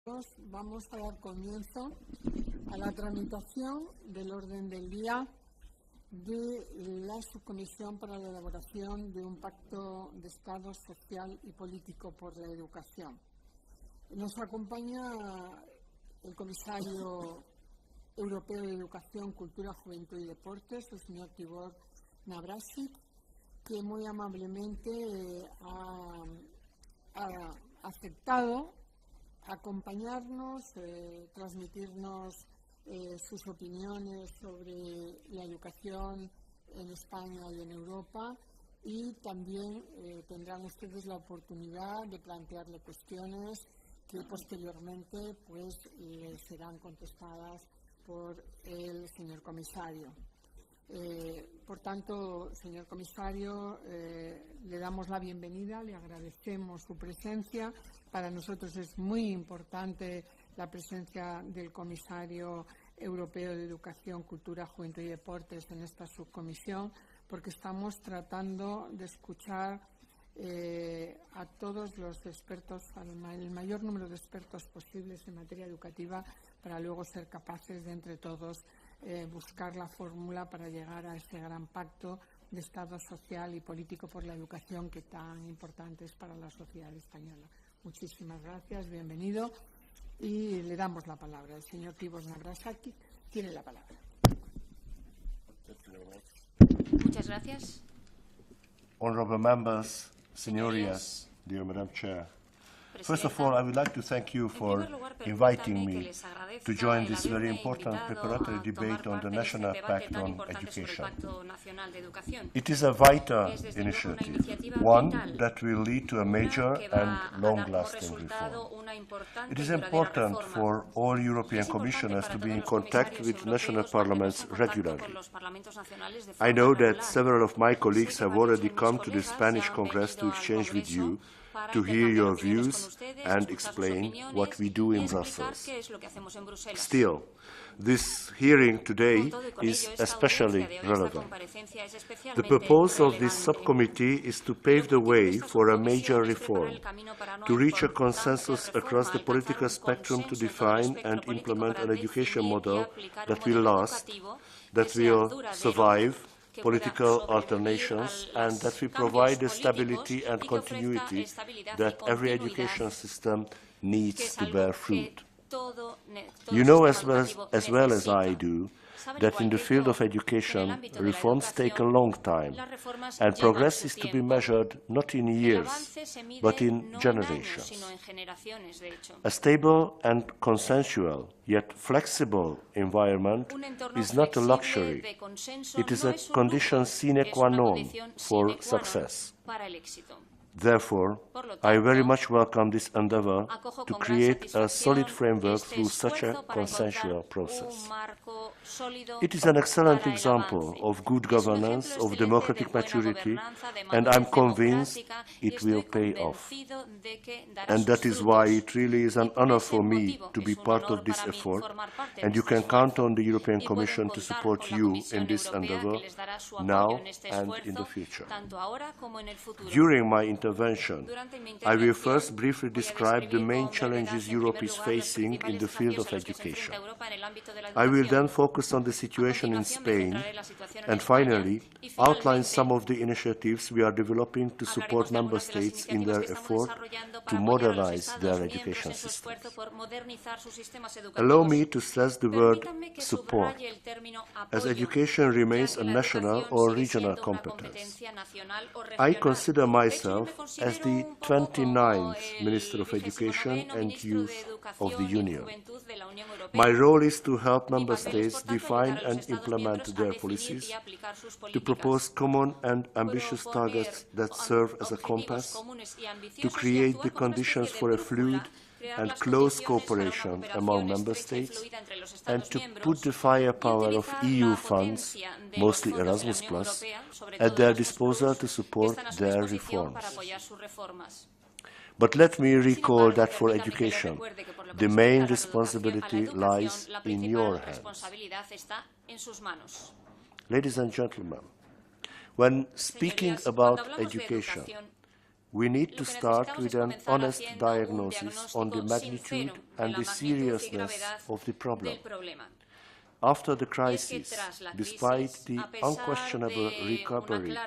Vamos a dar comienzo a la tramitación del orden del día de la Subcomisión para la elaboración de un pacto de Estado social y político por la educación. Nos acompaña el Comisario Europeo de Educación, Cultura, Juventud y Deporte, el señor Tibor Navracsics, que muy amablemente ha aceptado acompañarnos, transmitirnos sus opiniones sobre la educación en España y en Europa, y también tendrán ustedes la oportunidad de plantearle cuestiones que posteriormente pues serán contestadas por el señor comisario. Por tanto, señor comisario, le damos la bienvenida, le agradecemos su presencia. Para nosotros es muy importante la presencia del Comisario Europeo de Educación, Cultura, Juventud y Deportes en esta subcomisión, porque estamos tratando de escuchar a todos los expertos, el mayor número de expertos posibles en materia educativa, para luego ser capaces de entre todos buscar la fórmula para llegar a ese gran pacto de Estado social y político por la educación que tan importante es para la sociedad española. Muchísimas gracias, bienvenido, y le damos la palabra. El señor Tibor Navracsics tiene la palabra. Muchas gracias. Honourable members, señorías, dear Madam Chair. First of all, I would like to thank you for inviting me to join this very important preparatory debate on the National Pact on Education. It is a vital initiative, one that will lead to a major and long-lasting reform. It is important for all European Commissioners to be in contact with national parliaments regularly. I know that several of my colleagues have already come to the Spanish Congress to exchange with you, to hear your views and explain what we do in Brussels. Still, this hearing today is especially relevant. The purpose of this subcommittee is to pave the way for a major reform, to reach a consensus across the political spectrum to define and implement an education model that will last, that will survive political alternations, and that we provide the stability and continuity that every education system needs to bear fruit. You know as well as I do that in the field of education, reforms take a long time, and progress is to be measured not in years, but in generations. A stable and consensual, yet flexible environment is not a luxury. It is a condition sine qua non for success. Therefore, I very much welcome this endeavor to create a solid framework through such a consensual process. It is an excellent example of good governance, of democratic maturity, and I'm convinced it will pay off. And that is why it really is an honor for me to be part of this effort, and you can count on the European Commission to support you in this endeavor now and in the future. During my intervention, I will first briefly describe the main challenges Europe is facing in the field of education. I will then focus on the situation in Spain, and finally, outline some of the initiatives we are developing to support member states in their effort to modernize their education systems. Allow me to stress the word support, as education remains a national or regional competence. I consider myself as the 29th Minister of Education and Youth of the Union. My role is to help member states define and implement their policies, to propose common and ambitious targets that serve as a compass, to create the conditions for a fluid and close cooperation among member states, and to put the firepower of EU funds, mostly Erasmus+, at their disposal to support their reforms. But let me recall that for education, the main responsibility lies in your hands. Ladies and gentlemen, when speaking about education, We need to start with an honest diagnosis on the magnitude and the seriousness of the problem. After the crisis, despite the unquestionable recovery,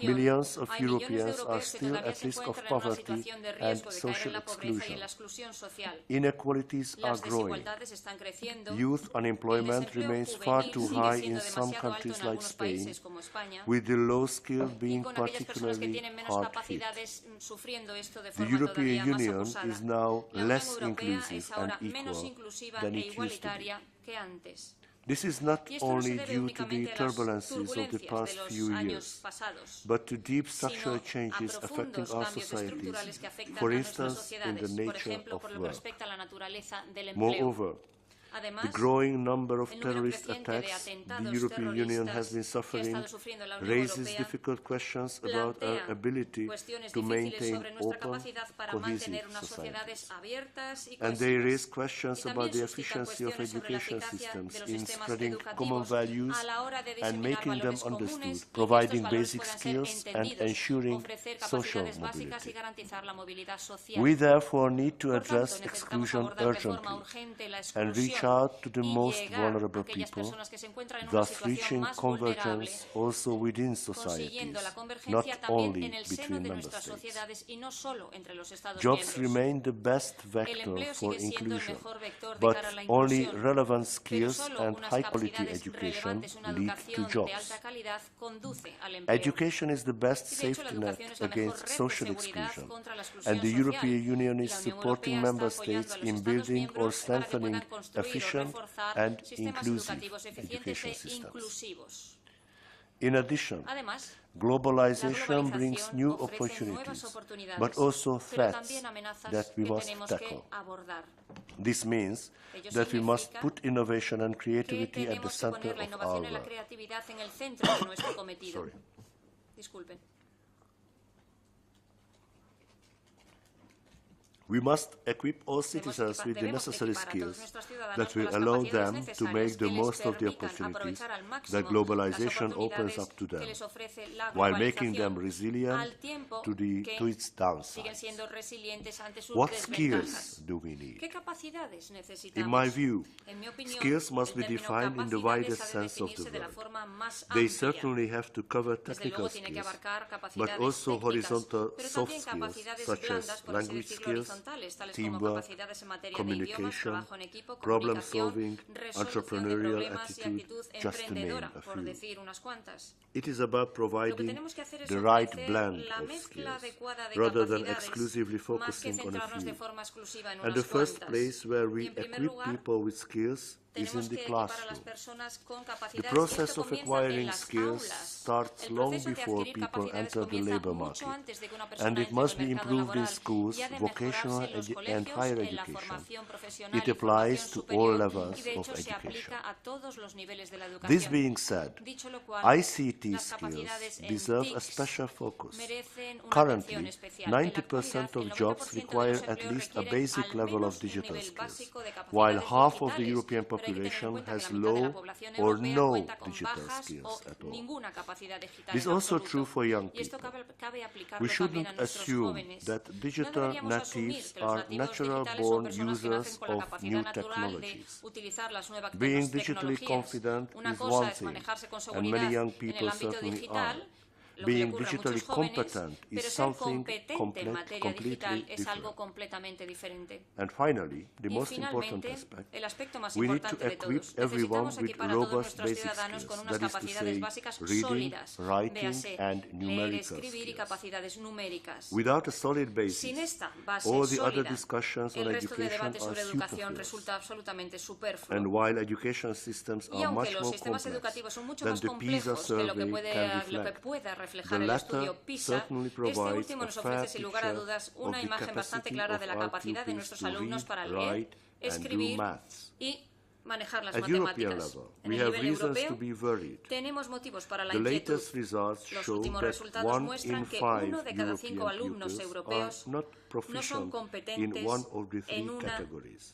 millions of Europeans are still at risk of poverty and social exclusion. Inequalities are growing. Youth unemployment remains far too high in some countries like Spain, with the low skill being particularly hard hit. The European Union is now less inclusive and equal than it used to be. This is not only due to the turbulences of the past few years, but to deep structural changes affecting our societies, for instance, in the nature of work. Moreover, the growing number of terrorist attacks the European Union has been suffering raises difficult questions about our ability to maintain open, cohesive societies. And they raise questions about the efficiency of education systems in spreading common values and making them understood, providing basic skills and ensuring social mobility. We therefore need to address exclusion urgently and reach out to the most vulnerable people, thus reaching convergence also within societies, not only between member states. Jobs remain the best vector for inclusion, but only relevant skills and high-quality education lead to jobs. Education is the best safety net against social exclusion, and the European Union is supporting member states in building or strengthening efficient and inclusive education systems. In addition, globalization brings new opportunities, but also threats that we must tackle. This means that we must put innovation and creativity at the center of our work. We must equip all citizens with the necessary skills that will allow them to make the most of the opportunities that globalization opens up to them, while making them resilient to its downsides. What skills do we need? In my view, skills must be defined in the widest sense of the word. They certainly have to cover technical skills, but also horizontal soft skills such as language skills, teamwork, communication, problem-solving, entrepreneurial attitude, just to name a few. It is about providing the right blend of skills, rather than exclusively focusing on a few. And the first place where we equip people with skills is in the classroom. The process of acquiring skills starts long before people enter the labor market, and it must be improved in schools, vocational and higher education. It applies to all levels of education. This being said, ICT skills deserve a special focus. Currently, 90% of jobs require at least a basic level of digital skills, while half of the European population has low or no digital skills at all. This is also true for young people. We shouldn't assume that digital natives are natural-born users of new technologies. Being digitally confident is one thing, and many young people certainly are. Being digitally competent is something completely different. And finally, the most important aspect, we need to equip everyone with robust basic skills, that is to say, reading, writing, and numerical skills. Without a solid basis, all the other discussions on education are superfluous. And while education systems are much more complex than the PISA survey can reflect, the latter certainly provides a fair picture of the capacity of our pupils to read, write, and do maths. At European level, we have reasons to be worried. The latest results show that 1 in 5 European pupils are not proficient in one of the 3 categories.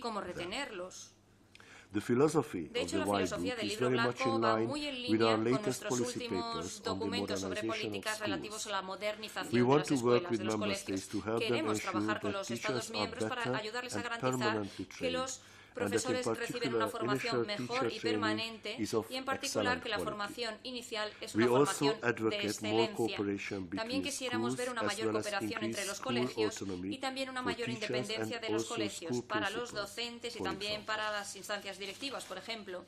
cómo retenerlos. The philosophy De of hecho, the la White filosofía Book del is libro very much blanco in va line muy en with línea our con latest nuestros policy últimos papers on the documentos sobre modernization of políticas relativos a schools. la We modernización de want las to work escuelas, with de los member colegios. states to help them Queremos ensure trabajar con that los teachers Estados are miembros para better ayudarles a and garantizar permanently que trained los profesores reciben una formación mejor y permanente, y en particular que la formación inicial es una formación de excelencia. También quisiéramos ver una mayor cooperación entre los colegios y también una mayor independencia de los colegios para los docentes y también para las instancias directivas, por ejemplo.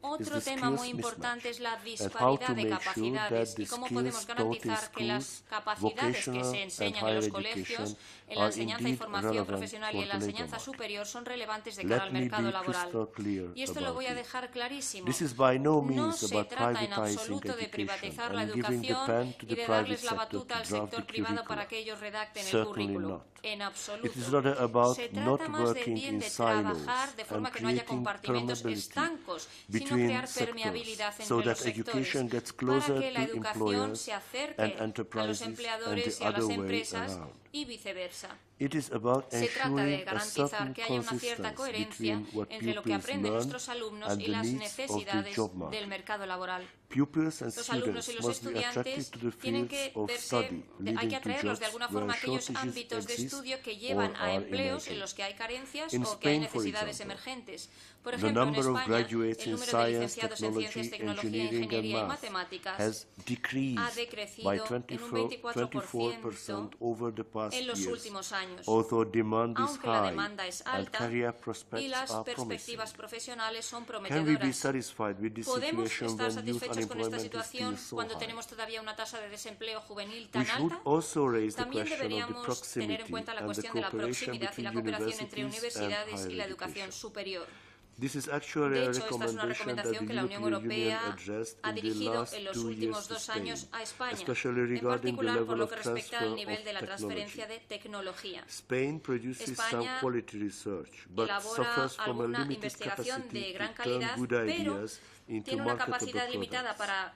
Otro tema muy importante es la disparidad de capacidades y cómo podemos garantizar que las capacidades que se enseñan en los colegios, en la enseñanza y formación profesional y en la enseñanza superior son relevantes de cara al mercado laboral. Y esto lo voy a dejar clarísimo. No se trata en absoluto de privatizar la educación y de darles la batuta al sector privado para que ellos redacten el currículo. En absoluto. Se trata más bien de trabajar de forma que no haya compartimentos estancos, sino crear permeabilidad entre los sectores para que la educación se acerque a los empleadores y a las empresas y viceversa. Se trata de garantizar que haya una cierta coherencia entre lo que aprenden nuestros alumnos y las necesidades del mercado laboral. Los alumnos y los estudiantes tienen que verse, hay que atraerlos de alguna forma a aquellos ámbitos de estudio que llevan a empleos en los que hay carencias o que hay necesidades emergentes. Por ejemplo, en España, el número de licenciados en Ciencias, Tecnología, Ingeniería y Matemáticas ha decrecido en un 24% en los últimos años, aunque la demanda es alta y las perspectivas profesionales son prometedoras. ¿Podemos estar satisfechos con esta situación cuando tenemos todavía una tasa de desempleo juvenil tan alta? También deberíamos tener en cuenta la cuestión de la proximidad y la cooperación entre universidades y la educación superior. De hecho, esta es una recomendación que la Unión Europea ha dirigido en los últimos 2 años a España, en particular por lo que respecta al nivel de la transferencia de tecnología. España elabora alguna investigación de gran calidad, pero tiene una capacidad limitada para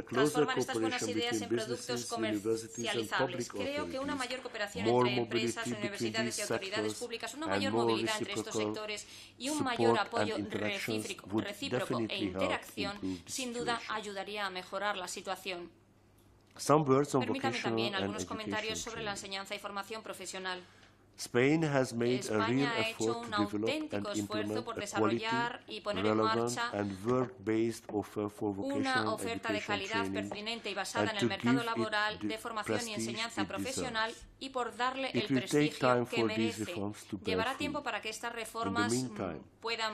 transformar estas buenas ideas en productos comercializables. Creo que una mayor cooperación entre empresas, universidades y autoridades públicas, una mayor movilidad entre estos sectores y un mayor apoyo recíproco e interacción, sin duda ayudaría a mejorar la situación. Permítame también algunos comentarios sobre la enseñanza y formación profesional. España ha hecho un auténtico esfuerzo por desarrollar y poner en marcha una oferta de calidad pertinente y basada en el mercado laboral de formación y enseñanza profesional y por darle el prestigio que merece. Llevará tiempo para que estas reformas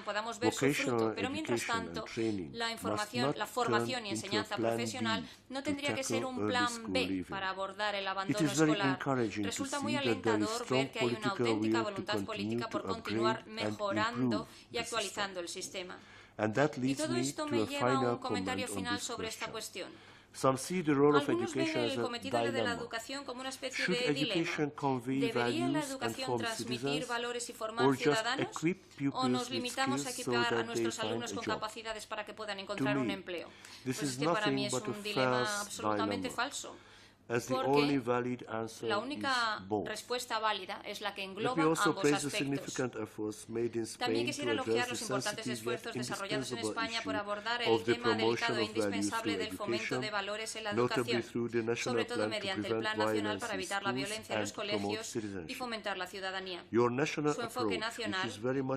podamos ver su fruto, pero mientras tanto la formación y enseñanza profesional no tendría que ser un plan B para abordar el abandono escolar. Resulta muy alentador ver que hay una auténtica voluntad política por continuar mejorando y actualizando el sistema. Y todo esto me lleva a un comentario final sobre esta cuestión. Algunos ven el cometido de la educación como una especie de dilema. ¿Debería la educación transmitir valores y formar ciudadanos? ¿O nos limitamos a equipar a nuestros alumnos con capacidades para que puedan encontrar un empleo? Pues este para mí es un dilema absolutamente falso. Porque la única respuesta válida es la que engloba ambos aspectos. También quisiera elogiar los importantes esfuerzos desarrollados en España por abordar el tema delicado e indispensable del fomento de valores en la educación, sobre todo mediante el Plan Nacional para evitar la violencia en los colegios y fomentar la ciudadanía. Su enfoque nacional,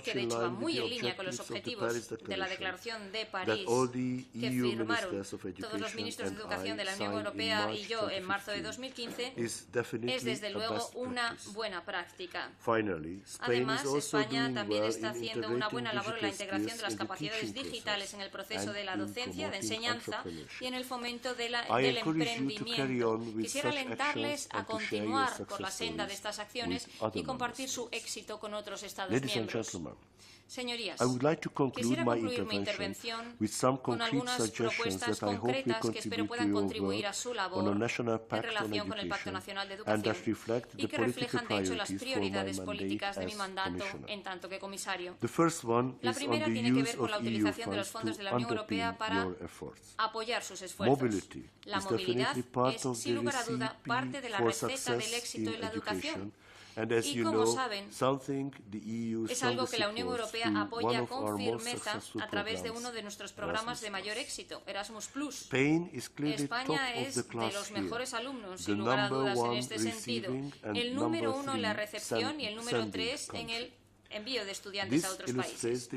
que de hecho va muy en línea con los objetivos de la Declaración de París que firmaron todos los ministros de Educación de la Unión Europea y yo en marzo de 2015, es desde luego una buena práctica. Además, España también está haciendo una buena labor en la integración de las capacidades digitales en el proceso de la docencia, de enseñanza y en el fomento del emprendimiento. Quisiera alentarles a continuar por la senda de estas acciones y compartir su éxito con otros Estados miembros. Señorías, quisiera concluir mi intervención con algunas propuestas concretas que espero puedan contribuir a su labor en relación con el Pacto Nacional de Educación y que reflejan, de hecho, las prioridades políticas de mi mandato en tanto que comisario. La primera tiene que ver con la utilización de los fondos de la Unión Europea para apoyar sus esfuerzos. La movilidad es, sin lugar a duda, parte de la receta del éxito en la educación. Y como saben, es algo que la Unión Europea apoya con firmeza a través de uno de nuestros programas de mayor éxito, Erasmus+. España es de los mejores alumnos, sin lugar a dudas, en este sentido. El número 1 en la recepción y el número 3 en el envío de estudiantes a otros países.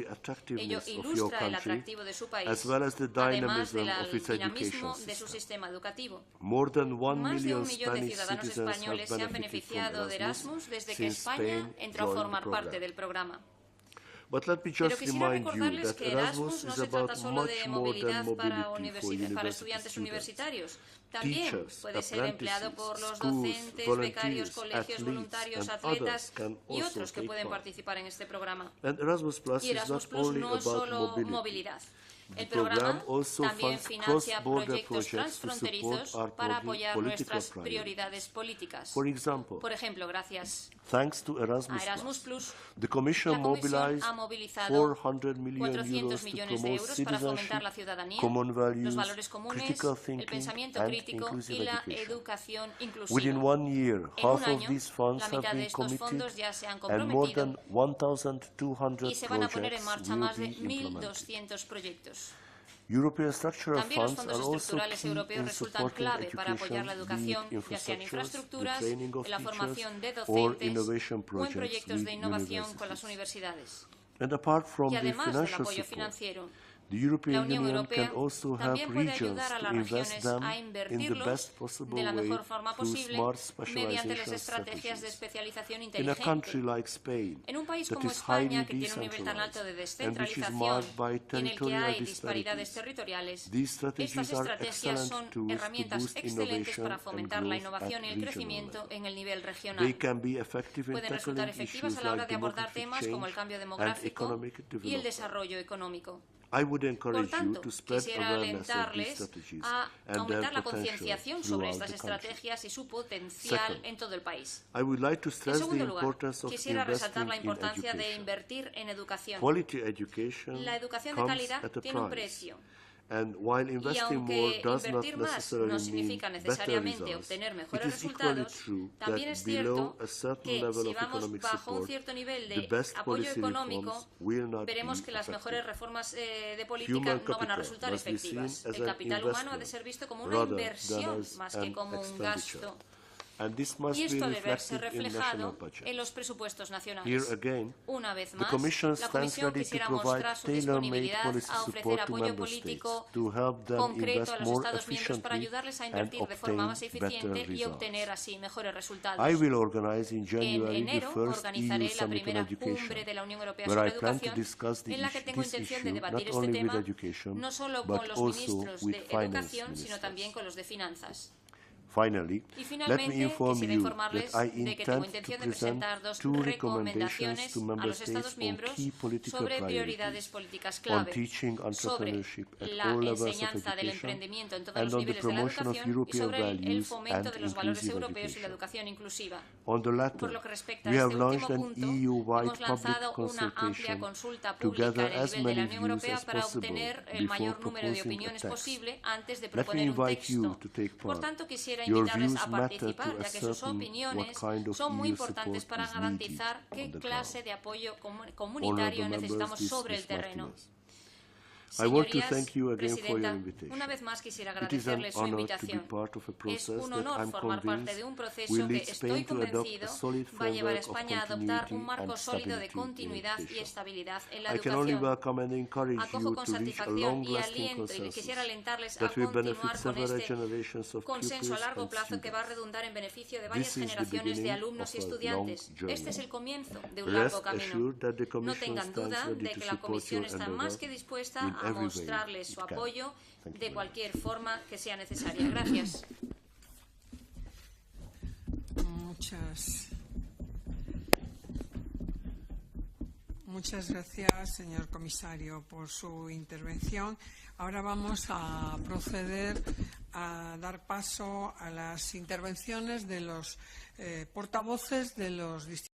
Ello ilustra el atractivo de su país, además del dinamismo de su sistema educativo. Más de 1 millón de ciudadanos españoles se han beneficiado de Erasmus desde que España entró a formar parte del programa. Pero quisiera recordarles que Erasmus no se trata solo de movilidad para estudiantes universitarios. También puede ser empleado por los docentes, becarios, colegios, voluntarios, atletas y otros que pueden participar en este programa. Y Erasmus Plus no es solo movilidad. El programa también financia proyectos transfronterizos para apoyar nuestras prioridades políticas. Por ejemplo, gracias a Erasmus+, la Comisión ha movilizado 400 millones de euros para fomentar la ciudadanía, los valores comunes, el pensamiento crítico y la educación inclusiva. En un año, la mitad de estos fondos ya se han comprometido y se van a poner en marcha más de 1.200 proyectos. También los fondos estructurales europeos resultan clave para apoyar la educación, ya sea en infraestructuras, en la formación de docentes o en proyectos de innovación con las universidades. Y además del apoyo financiero, la Unión Europea también puede ayudar a las regiones a invertirlos de la mejor forma posible mediante las estrategias de especialización inteligente. En un país como España, que tiene un nivel tan alto de descentralización y en el que hay disparidades territoriales, estas estrategias son herramientas excelentes para fomentar la innovación y el crecimiento en el nivel regional. Pueden resultar efectivas a la hora de abordar temas como el cambio demográfico y el desarrollo económico. Por tanto, quisiera alentarles a aumentar la concienciación sobre estas estrategias y su potencial en todo el país. En segundo lugar, quisiera resaltar la importancia de invertir en educación. La educación de calidad tiene un precio. Y aunque invertir más no significa necesariamente obtener mejores resultados, también es cierto que si vamos bajo un cierto nivel de apoyo económico, veremos que las mejores reformas de política no van a resultar efectivas. El capital humano ha de ser visto como una inversión más que como un gasto. Y esto debe verse reflejado en los presupuestos nacionales. Una vez más, la Comisión quisiera mostrar su disponibilidad a ofrecer apoyo político concreto a los Estados miembros para ayudarles a invertir de forma más eficiente y obtener así mejores resultados. En enero organizaré la primera cumbre de la Unión Europea sobre educación, en la que tengo intención de debatir este tema no solo con los ministros de educación, sino también con los de finanzas. Y finalmente, quisiera informarles de que tengo intención de presentar 2 recomendaciones a los Estados miembros sobre prioridades políticas clave, sobre la enseñanza del emprendimiento en todos los niveles de la educación y sobre el fomento de los valores europeos y la educación inclusiva. Por lo que respecta a este último punto, hemos lanzado una amplia consulta pública en el nivel de la Unión Europea para obtener el mayor número de opiniones posible antes de proponer un texto. Por tanto, quisiera invitarles a participar, ya que sus opiniones son muy importantes para garantizar qué clase de apoyo comunitario necesitamos sobre el terreno. Señorías, Presidenta, una vez más quisiera agradecerles su invitación. Es un honor formar parte de un proceso que estoy convencido va a llevar a España a adoptar un marco sólido de continuidad y estabilidad en la educación. Acojo con satisfacción y aliento y quisiera alentarles a continuar con este consenso a largo plazo que va a redundar en beneficio de varias generaciones de alumnos y estudiantes. Este es el comienzo de un largo camino. No tengan duda de que la Comisión está más que dispuesta a mostrarles su apoyo de cualquier forma que sea necesaria. Gracias. Muchas gracias, señor comisario, por su intervención. Ahora vamos a proceder a dar paso a las intervenciones de los portavoces de los distintos